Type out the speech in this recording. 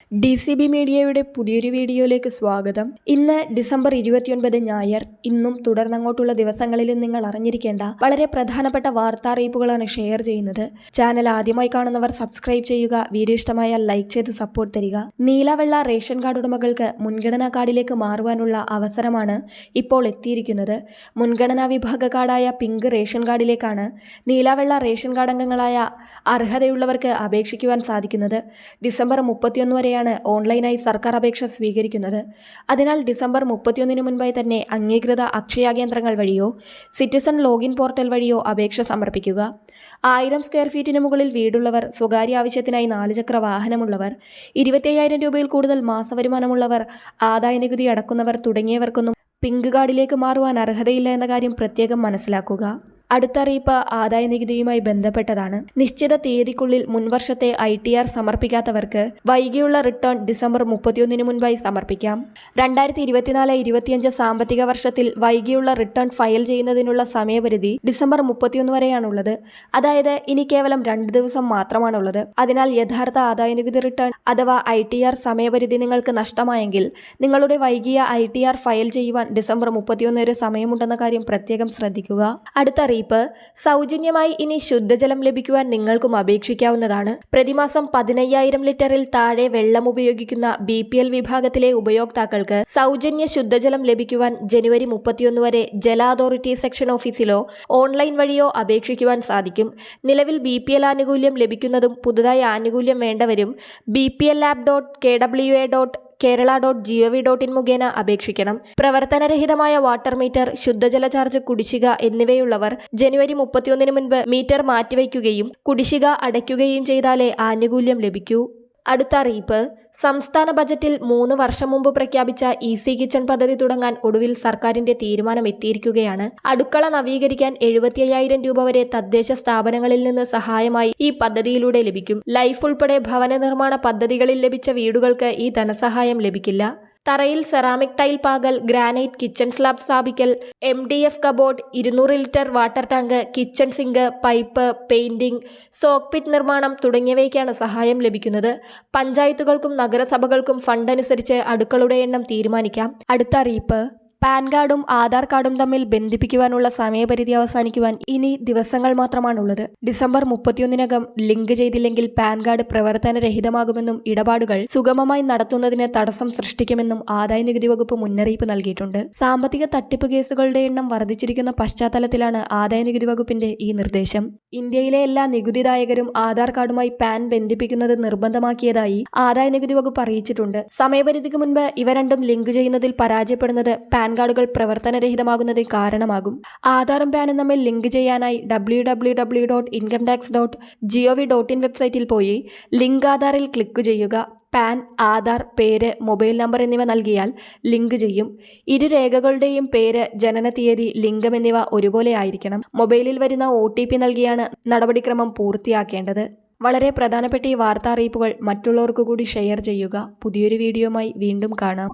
DCB മീഡിയയുടെ പുതിയൊരു വീഡിയോയിലേക്ക് സ്വാഗതം. ഇന്ന് ഡിസംബർ 29 ഞായർ. ഇന്നും തുടർന്നങ്ങോട്ടുള്ള ദിവസങ്ങളിലും നിങ്ങൾ അറിഞ്ഞിരിക്കേണ്ട വളരെ പ്രധാനപ്പെട്ട വാർത്താ അറിയിപ്പുകളാണ് ഷെയർ ചെയ്യുന്നത്. ചാനൽ ആദ്യമായി കാണുന്നവർ സബ്സ്ക്രൈബ് ചെയ്യുക. വീഡിയോ ഇഷ്ടമായാൽ ലൈക്ക് ചെയ്ത് സപ്പോർട്ട് തരിക. നീലവെള്ള റേഷൻ കാർഡ് ഉടമകൾക്ക് മുൻഗണനാ കാർഡിലേക്ക് മാറുവാനുള്ള അവസരമാണ് ഇപ്പോൾ എത്തിയിരിക്കുന്നത്. മുൻഗണനാ വിഭാഗ കാർഡായ പിങ്ക് റേഷൻ കാർഡിലേക്കാണ് നീലവെള്ള റേഷൻ കാർഡ് അംഗങ്ങളായ അർഹതയുള്ളവർക്ക് അപേക്ഷിക്കുവാൻ സാധിക്കുന്നത്. ഡിസംബർ 31 വരെയാണ് ഓൺലൈനായി സർക്കാർ അപേക്ഷ സ്വീകരിക്കുന്നത്. അതിനാൽ ഡിസംബർ 31 മുൻപായി തന്നെ അംഗീകൃത അക്ഷയ കേന്ദ്രങ്ങൾ വഴിയോ സിറ്റിസൺ ലോഗിൻ പോർട്ടൽ വഴിയോ അപേക്ഷ സമർപ്പിക്കുക. 1000 സ്ക്വയർ ഫീറ്റിന് മുകളിൽ വീടുള്ളവർ, സ്വകാര്യ ആവശ്യത്തിനായി 4 ചക്ര വാഹനമുള്ളവർ, 25,000 രൂപയിൽ കൂടുതൽ മാസവരുമാനമുള്ളവർ, ആദായനികുതി അടക്കുന്നവർ തുടങ്ങിയവർക്കൊന്നും പിങ്ക് കാർഡിലേക്ക് മാറുവാൻ അർഹതയില്ല എന്ന കാര്യം പ്രത്യേകം മനസ്സിലാക്കുക. അടുത്ത അറിയിപ്പ് ആദായനികുതിയുമായി ബന്ധപ്പെട്ടതാണ്. നിശ്ചിത തീയതിക്കുള്ളിൽ മുൻവർഷത്തെ ITR സമർപ്പിക്കാത്തവർക്ക് വൈകിയുള്ള റിട്ടേൺ ഡിസംബർ 31 മുൻപായി സമർപ്പിക്കാം. 2024-25 സാമ്പത്തിക വർഷത്തിൽ വൈകിയുള്ള റിട്ടേൺ ഫയൽ ചെയ്യുന്നതിനുള്ള സമയപരിധി ഡിസംബർ 31 വരെയാണുള്ളത്. അതായത് ഇനി കേവലം 2 ദിവസം മാത്രമാണുള്ളത്. അതിനാൽ യഥാർത്ഥ ആദായനികുതി റിട്ടേൺ അഥവാ ITR സമയപരിധി നിങ്ങൾക്ക് നഷ്ടമായെങ്കിൽ നിങ്ങളുടെ വൈകിയ ITR ഫയൽ ചെയ്യുവാൻ ഡിസംബർ 31 വരെ സമയമുണ്ടെന്ന കാര്യം പ്രത്യേകം ശ്രദ്ധിക്കുക. അടുത്ത സൗജന്യമായി ഇനി ശുദ്ധജലം ലഭിക്കുവാൻ നിങ്ങൾക്കും അപേക്ഷിക്കാവുന്നതാണ്. പ്രതിമാസം 15,000 ലിറ്ററിൽ താഴെ വെള്ളം ഉപയോഗിക്കുന്ന BPL വിഭാഗത്തിലെ ഉപയോക്താക്കൾക്ക് സൗജന്യ ശുദ്ധജലം ലഭിക്കുവാൻ ജനുവരി 31 വരെ ജല അതോറിറ്റി സെക്ഷൻ ഓഫീസിലോ ഓൺലൈൻ വഴിയോ അപേക്ഷിക്കുവാൻ സാധിക്കും. നിലവിൽ BPL ആനുകൂല്യം ലഭിക്കുന്നതും പുതുതായി ആനുകൂല്യം വേണ്ടവരും bpl.kwa.kerala.gov.in മുഖേന അപേക്ഷിക്കണം. പ്രവർത്തനരഹിതമായ വാട്ടർ മീറ്റർ, ശുദ്ധജല ചാർജ് കുടിശ്ശിക എന്നിവയുള്ളവർ ജനുവരി 31 മുൻപ് മീറ്റർ മാറ്റിവയ്ക്കുകയും കുടിശ്ശിക അടയ്ക്കുകയും ചെയ്താലേ ആനുകൂല്യം ലഭിക്കൂ. അടുത്ത അറിയിപ്പ്. സംസ്ഥാന ബജറ്റിൽ 3 വർഷം മുമ്പ് പ്രഖ്യാപിച്ച ഈസി കിച്ചൺ പദ്ധതി തുടങ്ങാൻ ഒടുവിൽ സർക്കാരിന്റെ തീരുമാനം എത്തിയിരിക്കുകയാണ്. അടുക്കള നവീകരിക്കാൻ 75,000 രൂപ വരെ തദ്ദേശ സ്ഥാപനങ്ങളിൽ നിന്ന് സഹായമായി ഈ പദ്ധതിയിലൂടെ ലഭിക്കും. ലൈഫ് ഉൾപ്പെടെ ഭവന നിർമ്മാണ പദ്ധതികളിൽ ലഭിച്ച വീടുകൾക്ക് ഈ ധനസഹായം ലഭിക്കില്ല. തറയിൽ സെറാമിക് ടൈൽ പാകൽ, ഗ്രാനൈറ്റ് കിച്ചൺ സ്ലാബ് സ്ഥാപിക്കൽ, MDF cupboard, 200 litre water tank, kitchen sink, pipe, painting, soak pit നിർമ്മാണം തുടങ്ങിയവയ്ക്കാണ് സഹായം ലഭിക്കുന്നത്. പഞ്ചായത്തുകൾക്കും നഗരസഭകൾക്കും ഫണ്ട് അനുസരിച്ച് അടുക്കളുടെ എണ്ണം തീരുമാനിക്കാം. അടുത്ത അറിയിപ്പ്. പാൻ കാർഡും ആധാർ കാർഡും തമ്മിൽ ബന്ധിപ്പിക്കുവാനുള്ള സമയപരിധി അവസാനിക്കുവാൻ ഇനി ദിവസങ്ങൾ മാത്രമാണുള്ളത്. ഡിസംബർ 31 ലിങ്ക് ചെയ്തില്ലെങ്കിൽ പാൻ കാർഡ് പ്രവർത്തനരഹിതമാകുമെന്നും ഇടപാടുകൾ സുഗമമായി നടത്തുന്നതിന് തടസ്സം സൃഷ്ടിക്കുമെന്നും ആദായനികുതി വകുപ്പ് മുന്നറിയിപ്പ് നൽകിയിട്ടുണ്ട്. സാമ്പത്തിക തട്ടിപ്പ് കേസുകളുടെ എണ്ണം വർദ്ധിച്ചിരിക്കുന്ന പശ്ചാത്തലത്തിലാണ് ആദായനികുതി വകുപ്പിന്റെ ഈ നിർദ്ദേശം. ഇന്ത്യയിലെ എല്ലാ നികുതിദായകരും ആധാർ കാർഡുമായി പാൻ ബന്ധിപ്പിക്കുന്നത് നിർബന്ധമാക്കിയതായി ആദായനികുതി വകുപ്പ് അറിയിച്ചിട്ടുണ്ട്. സമയപരിധിക്ക് മുൻപ് ഇവ രണ്ടും ലിങ്ക് ചെയ്യുന്നതിൽ പരാജയപ്പെടുന്നത് പാൻ കാർഡുകൾ പ്രവർത്തനരഹിതമാകുന്നതിന് കാരണമാകും. ആധാറും പാനും തമ്മിൽ ലിങ്ക് ചെയ്യാനായി www.incometax.gov.in വെബ്സൈറ്റിൽ പോയി ലിങ്ക് ആധാറിൽ ക്ലിക്ക് ചെയ്യുക. പാൻ, ആധാർ, പേര്, മൊബൈൽ നമ്പർ എന്നിവ നൽകിയാൽ ലിങ്ക് ചെയ്യും. ഇരു രേഖകളുടെയും പേര്, ജനനതീയതി, ലിംഗം എന്നിവ ഒരുപോലെ ആയിരിക്കണം. മൊബൈലിൽ വരുന്ന OTP നൽകിയാണ് നടപടിക്രമം പൂർത്തിയാക്കേണ്ടത്. വളരെ പ്രധാനപ്പെട്ട ഈ വാർത്താ അറിയിപ്പുകൾ മറ്റുള്ളവർക്ക് കൂടി ഷെയർ ചെയ്യുക. പുതിയൊരു വീഡിയോയുമായി വീണ്ടും കാണാം.